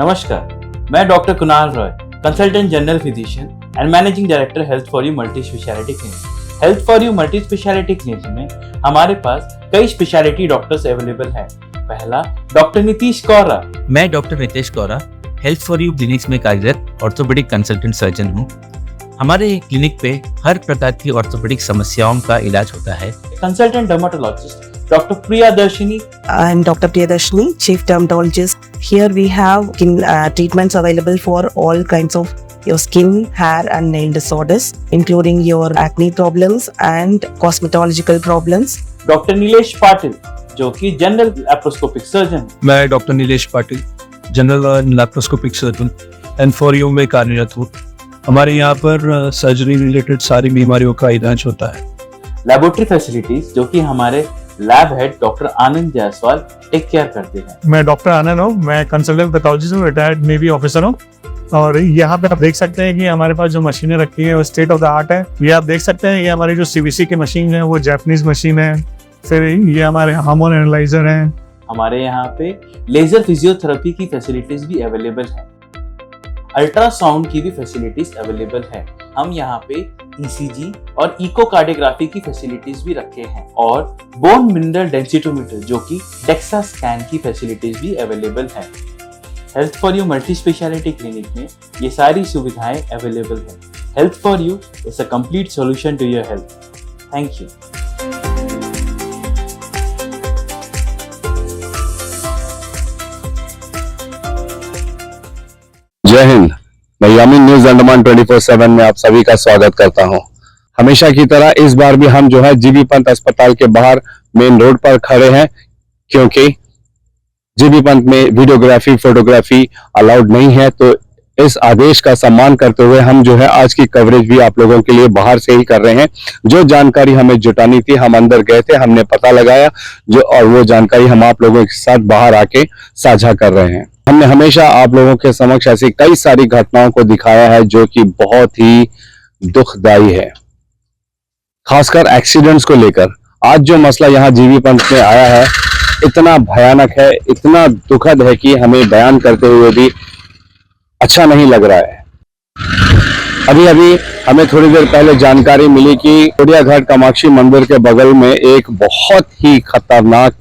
नमस्कार, मैं doctor Kunal Roy, consultant general physician and managing director health for you multi speciality clinic. Health for you multi speciality clinic में हमारे पास कई speciality doctors available हैं। पहला, doctor Nitish कौरा। मैं doctor Nitish Kaura health for you clinics में कार्यरत ऑर्थोपेडिक कंसल्टेंट सर्जन हूँ। हमारे क्लिनिक पे हर प्रकार की ऑर्थोपेडिक समस्याओं का इलाज होता है। Consultant dermatologist Dr. Priyadarshini. I'm Dr. Priyadarshini, Chief Dermatologist. Here we have treatments available for all kinds of your skin, hair and nail disorders, including your acne problems and cosmetological problems. Dr. Nilesh Patil, जो कि general laparoscopic surgeon. मैं doctor Nilesh Patil, general laparoscopic surgeon and for you में कार्यरत हूँ। हमारे यहाँ पर surgery related सारी बीमारियों का इलाज होता है। लैबोरेटरी फैसिलिटीज जो कि हमारे लैब हेड डॉक्टर आनंद जायसवाल टेक केयर करते हैं। मैं डॉक्टर आनंद हूँ, मैं कंसल्टेंट पैथोलॉजिस्ट हूँ, रिटायर्ड नेवी ऑफिसर हूँ। और यहाँ पे आप देख सकते हैं कि हमारे पास जो मशीनें रखी है वो स्टेट ऑफ द आर्ट है। ये आप देख सकते हैं, ये हमारी जो सीवीसी की मशीन है वो जापानीज मशीन है। फिर ये हमारे हार्मोन एनालाइजर हैं। हमारे यहाँ पे लेजर फिजियोथेरेपी की फैसिलिटीज भी अवेलेबल है। अल्ट्रासाउंड की भी फैसिलिटीज अवेलेबल है। हम यहाँ पे ईसीजी और इकोकार्डियोग्राफी की फैसिलिटीज भी रखे हैं और बोन मिनरल डेंसिटोमीटर जो कि डेक्सा स्कैन की फैसिलिटीज भी अवेलेबल है। Health for you multi speciality clinic में ये सारी सुविधाएं अवेलेबल है। Health for you is a complete solution to your health. Thank you. जय हिंद। मैं यामीन न्यूज अंडमान 24/7 में आप सभी का स्वागत करता हूं। हमेशा की तरह इस बार भी हम जो है जीबी पंत अस्पताल के बाहर मेन रोड पर खड़े हैं, क्योंकि जीबी पंत में वीडियोग्राफी फोटोग्राफी अलाउड नहीं है। तो इस आदेश का सम्मान करते हुए हम जो है आज की कवरेज भी आप लोगों के लिए बाहर से ही कर रहे हैं। जो जानकारी हमें जुटानी थी, हम अंदर गए थे, हमने पता लगाया और वो जानकारी हम आप लोगों के साथ बाहर आके साझा कर रहे हैं। हमने हमेशा आप लोगों के समक्ष ऐसी कई सारी घटनाओं को दिखाया है जो कि बहुत ही दुखदायी है, खासकर एक्सीडेंट्स को लेकर। आज जो मसला यहाँ जीबी पंत में आया है इतना भयानक है, इतना दुखद है कि हमें बयान करते हुए भी अच्छा नहीं लग रहा है। अभी अभी हमें थोड़ी देर पहले जानकारी मिली कि कोडियाघाट कामाक्षी मंदिर के बगल में एक बहुत ही खतरनाक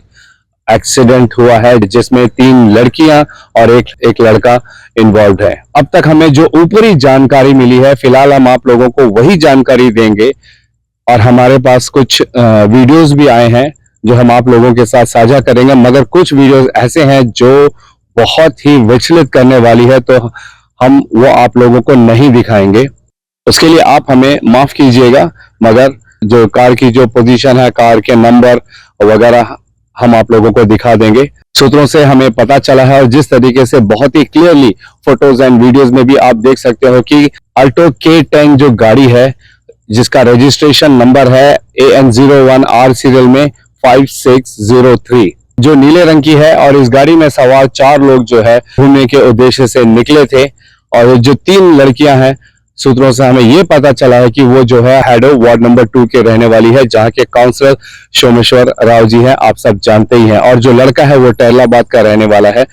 एक्सीडेंट हुआ है, जिसमें 3 लड़कियां और एक लड़का इन्वॉल्व है। अब तक हमें जो ऊपरी जानकारी मिली है, फिलहाल हम आप लोगों को वही जानकारी देंगे और हमारे पास कुछ वीडियोस भी आए हैं जो हम आप लोगों के साथ साझा करेंगे। मगर कुछ वीडियोस ऐसे हैं जो बहुत ही विचलित करने वाली है, तो हम वो आप लोगों को नहीं दिखाएंगे। उसके लिए आप हमें माफ कीजिएगा, मगर जो कार की जो पोजीशन है, कार के नंबर वगैरह हम आप लोगों को दिखा देंगे। सूत्रों से हमें पता चला है और जिस तरीके से बहुत ही क्लियरली फोटोज एंड वीडियोस में भी आप देख सकते हो कि अल्टो K10 जो गाड़ी है, जिसका रजिस्ट्रेशन नंबर है AN01R सीरियल में 5603, जो नीले रंग की है, और इस गाड़ी में सवार 4 लोग जो है घूमने के उद्देश्य से निकले थे। और जो 3 लड़कियां हैं, सूत्रों से हमें ये पता चला है कि वो जो है हैडो वार्ड नंबर 2 के रहने वाली है, जहां के काउंसलर सोमेश्वर राव जी हैं, आप सब जानते ही हैं। और जो लड़का है वो टहलाबाद का रहने वाला है।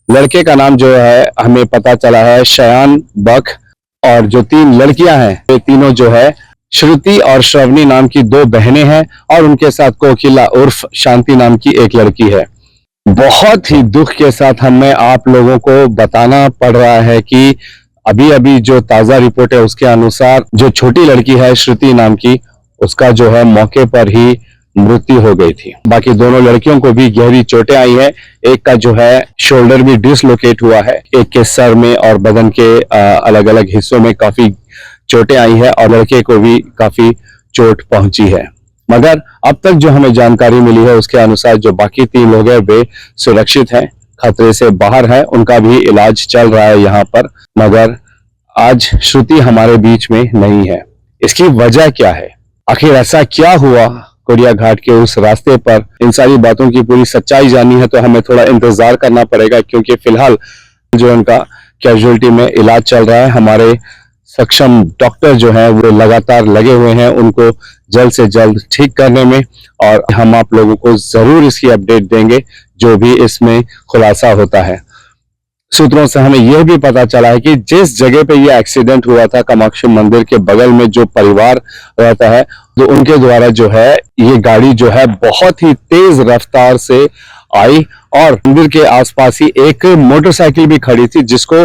लड़के का नाम जो है हमें पता चला है शयान बख, और जो 3 लड़कियां हैं ये तीनों जो है श्रुति और श्रवणी नाम की 2 बहनें हैं, और उनके साथ कोकिला उर्फ शांति नाम की एक लड़की है। बहुत ही दुख के साथ हमें आप लोगों को बताना पड़ रहा है कि अभी अभी जो ताजा रिपोर्ट है उसके अनुसार जो छोटी लड़की है श्रुति नाम की, उसका जो है मौके पर ही मृत्यु हो गई थी। बाकी दोनों लड़कियों को भी गहरी चोटें आई है। एक का जो है शोल्डर भी डिसलोकेट हुआ है, एक के सर में और बदन के अलग अलग हिस्सों में काफी चोटें आई है, और लड़के को भी काफी चोट पहुंची है। मगर अब तक जो हमें जानकारी मिली है उसके अनुसार जो बाकी 3 लोग हैं वे सुरक्षित हैं, खतरे से बाहर है, उनका भी इलाज चल रहा है यहाँ पर। मगर आज श्रुति हमारे बीच में नहीं है। इसकी वजह क्या है, आखिर ऐसा क्या हुआ कोडियाघाट के उस रास्ते पर? इन सारी बातों की पूरी सच्चाई जाननी है तो हमें थोड़ा इंतजार करना पड़ेगा, क्योंकि फिलहाल जो उनका कैजुअलिटी में इलाज चल रहा है, हमारे सक्षम डॉक्टर जो हैं वो लगातार लगे हुए हैं उनको जल्द से जल्द ठीक करने में, और हम आप लोगों को जरूर इसकी अपडेट देंगे जो भी इसमें खुलासा होता है। सूत्रों से हमें यह भी पता चला है कि जिस जगह पे ये एक्सीडेंट हुआ था कामाक्षी मंदिर के बगल में जो परिवार रहता है, तो उनके द्वारा जो है ये गाड़ी जो है बहुत ही तेज रफ्तार से आई और मंदिर के आसपास ही एक मोटरसाइकिल भी खड़ी थी जिसको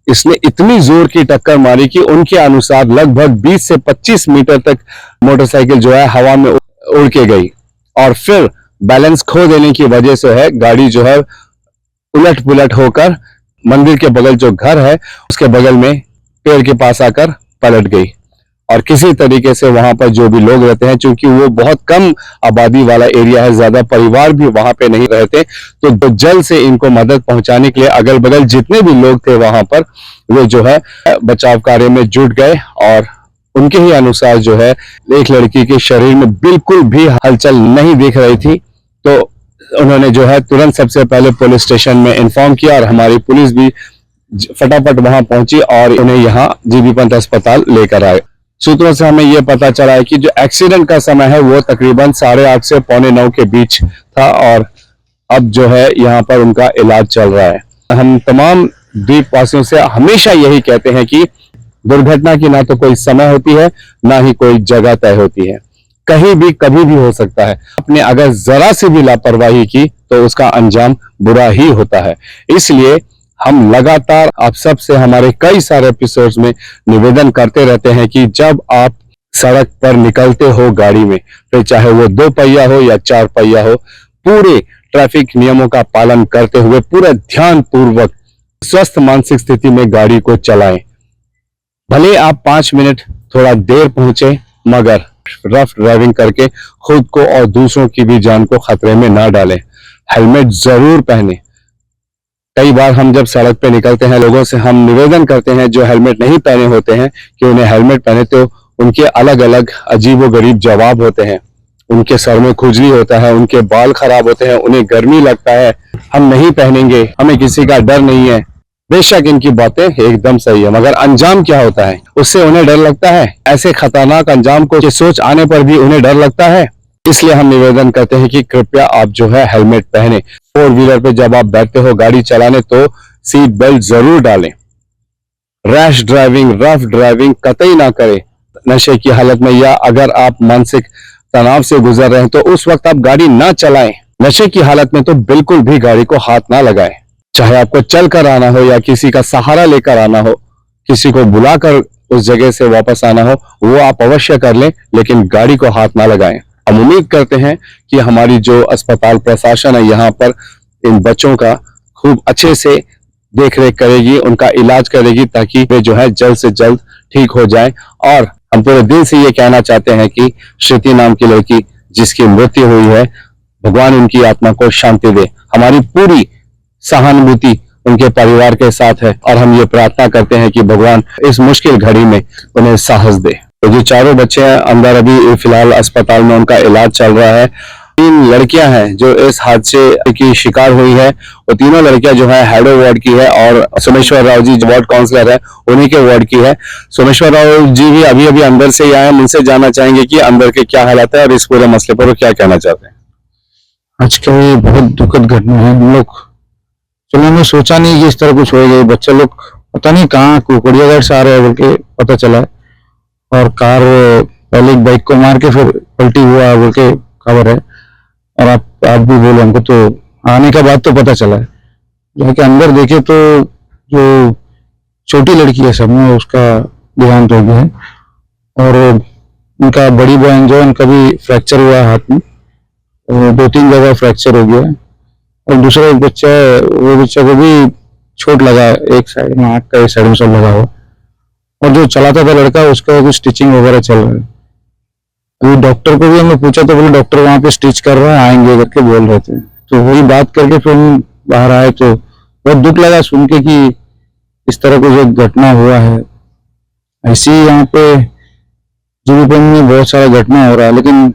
इसने इतनी जोर की टक्कर मारी कि उनके अनुसार लगभग 20 से 25 मीटर तक मोटरसाइकिल जो है हवा में उड़ के गई और फिर बैलेंस खो देने की वजह से है गाड़ी जो है उलट पुलट होकर मंदिर के बगल जो घर है उसके बगल में पेड़ के पास आकर पलट गई। और किसी तरीके से वहां पर जो भी लोग रहते हैं, चूंकि वो बहुत कम आबादी वाला एरिया है, ज्यादा परिवार भी वहां पे नहीं रहते, तो जल्द से इनको मदद पहुंचाने के लिए अगल बगल जितने भी लोग थे वहां पर वो जो है बचाव कार्य में जुट गए। और उनके ही अनुसार जो है एक लड़की के शरीर में बिल्कुल भी हलचल नहीं दिख रही थी, तो उन्होंने जो है तुरंत सबसे पहले पुलिस स्टेशन में इन्फॉर्म किया और हमारी पुलिस भी फटाफट वहां पहुंची और उन्हें यहाँ जीबी पंत अस्पताल लेकर आए। सूत्रों से हमें यह पता चला है कि जो एक्सीडेंट का समय है वो तकरीबन 8:30 से 8:45 के बीच था और अब जो है यहाँ पर उनका इलाज चल रहा है। हम तमाम द्वीपवासियों से हमेशा यही कहते हैं कि दुर्घटना की ना तो कोई समय होती है ना ही कोई जगह तय होती है, कहीं भी कभी भी हो सकता है। आपने अगर जरा सी भी लापरवाही की तो उसका अंजाम बुरा ही होता है। इसलिए हम लगातार आप सब से हमारे कई सारे एपिसोड्स में निवेदन करते रहते हैं कि जब आप सड़क पर निकलते हो गाड़ी में, फिर चाहे वो 2 पहिया हो या 4 पहिया हो, पूरे ट्रैफिक नियमों का पालन करते हुए पूरा ध्यान पूर्वक स्वस्थ मानसिक स्थिति में गाड़ी को चलाएं। भले आप 5 मिनट थोड़ा देर पहुंचे, मगर रफ ड्राइविंग करके खुद को और दूसरों की भी जान को खतरे में ना डालें। हेलमेट जरूर पहने। कई बार हम जब सड़क पे निकलते हैं, लोगों से हम निवेदन करते हैं जो हेलमेट नहीं पहने होते हैं कि उन्हें हेलमेट पहने, तो उनके अलग अलग अजीबोगरीब जवाब होते हैं। उनके सर में खुजली होता है, उनके बाल खराब होते हैं, उन्हें गर्मी लगता है, हम नहीं पहनेंगे, हमें किसी का डर नहीं है। बेशक इनकी बातें एकदम सही है, मगर अंजाम क्या होता है उससे उन्हें डर लगता है। ऐसे खतरनाक अंजाम को सोच आने पर भी उन्हें डर लगता है। इसलिए हम निवेदन करते हैं कि कृपया आप जो है हेलमेट पहने। 4 व्हीलर पे जब आप बैठते हो गाड़ी चलाने तो सीट बेल्ट जरूर डालें। रैश ड्राइविंग, रफ ड्राइविंग कतई ना करें नशे की हालत में, या अगर आप मानसिक तनाव से गुजर रहे हैं तो उस वक्त आप गाड़ी ना चलाएं। नशे की हालत में तो बिल्कुल भी गाड़ी को हाथ ना लगाएं। चाहे आपको चल कर आना हो या किसी का सहारा लेकर आना हो, किसी को बुलाकर उस जगह से वापस आना हो, वो आप अवश्य कर लें, लेकिन गाड़ी को हाथ ना लगाएं। हम उम्मीद करते हैं कि हमारी जो अस्पताल प्रशासन है यहाँ पर इन बच्चों का खूब अच्छे से देख रेख करेगी, उनका इलाज करेगी, ताकि वे जो है जल्द से जल्द ठीक हो जाएं। और हम पूरे दिल से ये कहना चाहते हैं कि श्रुति नाम की लड़की जिसकी मृत्यु हुई है, भगवान उनकी आत्मा को शांति दे। हमारी पूरी सहानुभूति उनके परिवार के साथ है और हम ये प्रार्थना करते हैं कि भगवान इस मुश्किल घड़ी में उन्हें साहस दे। तो जो चारों बच्चे हैं अंदर अभी फिलहाल अस्पताल में उनका इलाज चल रहा है। 3 लड़कियां हैं जो इस हादसे की शिकार हुई है, वो तीनों लड़कियां जो है हैडो वार्ड की है और सोमेश्वर राव जी वार्ड काउंसलर है उन्हीं के वार्ड की है। सोमेश्वर राव जी भी अभी अभी अंदर से ही आए, उनसे जानना चाहेंगे कि अंदर के क्या हालात है और इस पूरे मसले पर वो क्या कहना चाहते हैं। आज का ये बहुत दुखद घटना है। हम लोग चलो हमने सोचा नहीं कि इस तरह कुछ होएगा। बच्चे लोग पता नहीं कहाँ कुकड़ियागढ़ से आ रहे हैं बोल के पता चला, और कार पहले एक बाइक को मार के फिर पलटी हुआ बोल के खबर है। और आप भी बोले, हमको तो आने का बाद तो पता चला है। जाके अंदर देखे तो जो छोटी लड़की है सब में उसका देहांत हो गया है, और उनका बड़ी बहन जो है उनका भी फ्रैक्चर हुआ है हाथ में, 2-3 जगह फ्रैक्चर हो गया है। और दूसरा एक बच्चा है, वो बच्चा को भी चोट लगा है, एक साइड में आँख का एक साइड में सब लगा हुआ। और जो चलाता था लड़का उसका कुछ स्टिचिंग वगैरह चल रहा है। अभी डॉक्टर को भी हमने पूछा तो बोले डॉक्टर वहां पे स्टिच कर रहा है, आएंगे करके बोल रहे थे। तो वही बात करके फिर हम बाहर आए तो बहुत दुख लगा सुन के कि इस तरह को जो घटना हुआ है। ऐसी यहाँ पे जीबीपंत में बहुत सारा घटना हो रहा है, लेकिन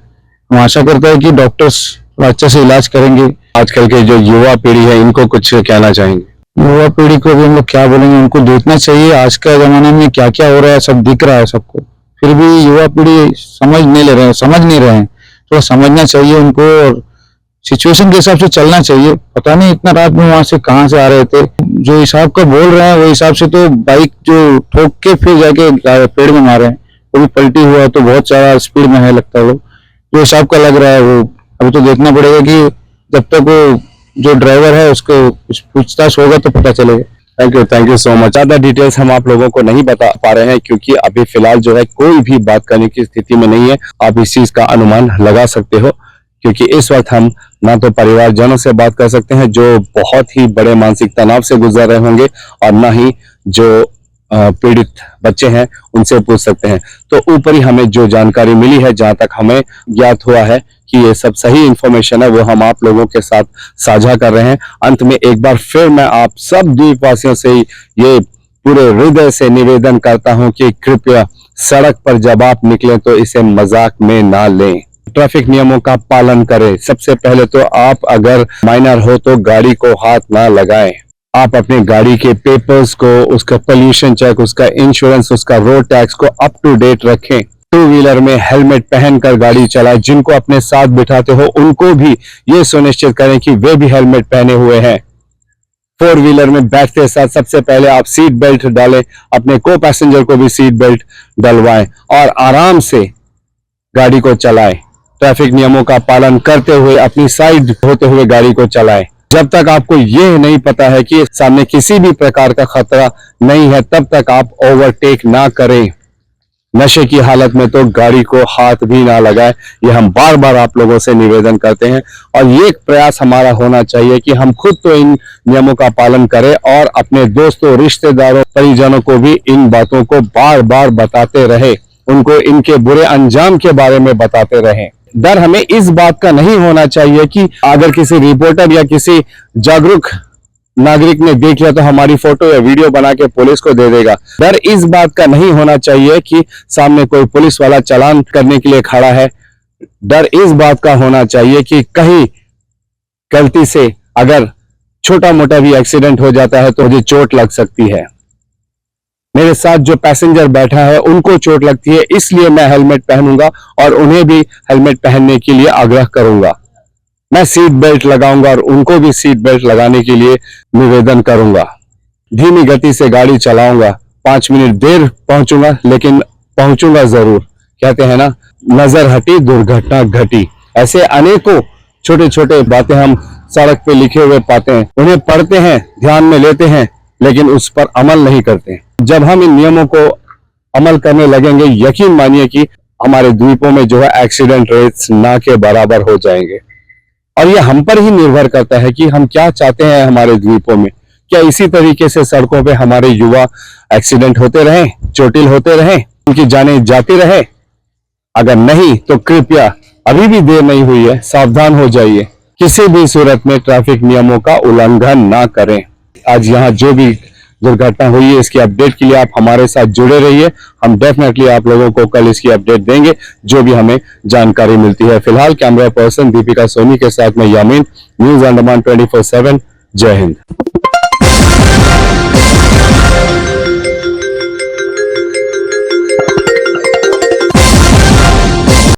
हम आशा करते हैं कि डॉक्टर्स अच्छे से इलाज करेंगे। आजकल के जो युवा पीढ़ी है इनको कुछ कहना चाहेंगे? युवा पीढ़ी को भी हम लोग क्या बोलेंगे, उनको देखना चाहिए आज के जमाने में क्या क्या हो रहा है, सब दिख रहा है सबको। फिर भी युवा पीढ़ी समझ नहीं रहे हैं। थोड़ा समझना चाहिए उनको और सिचुएशन के हिसाब से चलना चाहिए। पता नहीं इतना रात में वहां से कहाँ से आ रहे थे, जो हिसाब का बोल रहे हैं वो हिसाब से तो बाइक जो ठोक के फिर जाके पेड़ में मारे हैं, वो भी पलटी हुआ तो बहुत सारा स्पीड में है लगता है। वो जो हिसाब का लग रहा है वो अभी तो देखना पड़ेगा कि जब तक वो जो ड्राइवर है उसको कुछ पूछताछ होगा तो पता चलेगा। Thank you so much. ज्यादा डिटेल्स हम आप लोगों को नहीं बता पा रहे हैं क्योंकि अभी फिलहाल जो है कोई भी बात करने की स्थिति में नहीं है। आप इस चीज का अनुमान लगा सकते हो क्योंकि इस वक्त हम ना तो परिवारजनों से बात कर सकते हैं जो बहुत ही बड़े मानसिक तनाव से गुजर रहे होंगे और ना ही जो पीड़ित बच्चे हैं उनसे पूछ सकते हैं। तो ऊपर ही हमें जो जानकारी मिली है, जहां तक हमें ज्ञात हुआ है कि ये सब सही इंफॉर्मेशन है, वो हम आप लोगों के साथ साझा कर रहे हैं। अंत में एक बार फिर मैं आप सब द्वीपवासियों से ये पूरे हृदय से निवेदन करता हूं कि कृपया सड़क पर जब आप निकलें तो इसे मजाक में ना लें, ट्रैफिक नियमों का पालन करें। सबसे पहले तो आप अगर माइनर हो तो गाड़ी को हाथ ना लगाएं। आप अपने गाड़ी के पेपर्स को, उसका पोल्यूशन चेक, उसका इंश्योरेंस, उसका रोड टैक्स को अप टू डेट रखें। टू व्हीलर में हेलमेट पहनकर गाड़ी चलाएं। जिनको अपने साथ बिठाते हो उनको भी ये सुनिश्चित करें कि वे भी हेलमेट पहने हुए हैं। फोर व्हीलर में बैठते साथ सबसे पहले आप सीट बेल्ट डालें, अपने को पैसेंजर को भी सीट बेल्ट डलवाएं और आराम से गाड़ी को चलाएं। ट्रैफिक नियमों का पालन करते हुए अपनी साइड होते हुए गाड़ी को चलाएं। जब तक आपको ये नहीं पता है कि सामने किसी भी प्रकार का खतरा नहीं है, तब तक आप ओवरटेक ना करें। नशे की हालत में तो गाड़ी को हाथ भी ना लगाएं। ये हम बार बार आप लोगों से निवेदन करते हैं और ये एक प्रयास हमारा होना चाहिए कि हम खुद तो इन नियमों का पालन करें और अपने दोस्तों, रिश्तेदारों, परिजनों को भी इन बातों को बार बार बताते रहे, उनको इनके बुरे अंजाम के बारे में बताते रहें। डर हमें इस बात का नहीं होना चाहिए कि अगर किसी रिपोर्टर या किसी जागरूक नागरिक ने देख लिया तो हमारी फोटो या वीडियो बना के पुलिस को दे देगा। डर इस बात का नहीं होना चाहिए कि सामने कोई पुलिस वाला चालान करने के लिए खड़ा है। डर इस बात का होना चाहिए कि कहीं गलती से अगर छोटा मोटा भी एक्सीडेंट हो जाता है तो मुझे चोट लग सकती है, मेरे साथ जो पैसेंजर बैठा है उनको चोट लगती है, इसलिए मैं हेलमेट पहनूंगा और उन्हें भी हेलमेट पहनने के लिए आग्रह करूंगा। मैं सीट बेल्ट लगाऊंगा और उनको भी सीट बेल्ट लगाने के लिए निवेदन करूंगा। धीमी गति से गाड़ी चलाऊंगा, 5 मिनट देर पहुंचूंगा लेकिन पहुंचूंगा जरूर। कहते हैं ना, नजर हटी दुर्घटना घटी। ऐसे अनेकों छोटे छोटे बातें हम सड़क पे लिखे हुए पाते हैं, उन्हें पढ़ते हैं, ध्यान में लेते हैं, लेकिन उस पर अमल नहीं करते। जब हम इन नियमों को अमल करने लगेंगे, यकीन मानिए कि हमारे द्वीपों में जो है एक्सीडेंट रेट्स ना के बराबर हो जाएंगे। और ये हम पर ही निर्भर करता है कि हम क्या चाहते हैं हमारे द्वीपों में। क्या इसी तरीके से सड़कों पे हमारे युवा एक्सीडेंट होते रहें, चोटिल होते रहें, उनकी जानें जाती रहे? अगर नहीं तो कृपया, अभी भी देर नहीं हुई है, सावधान हो जाइए। किसी भी सूरत में ट्रैफिक नियमों का उल्लंघन ना करें। आज यहाँ जो भी दुर्घटना हुई है इसकी अपडेट के लिए आप हमारे साथ जुड़े रहिए। हम डेफिनेटली आप लोगों को कल इसकी अपडेट देंगे जो भी हमें जानकारी मिलती है। फिलहाल कैमरा पर्सन दीपिका सोनी के साथ मैं यामीन, न्यूज अंडमान 24/7। जय हिंद।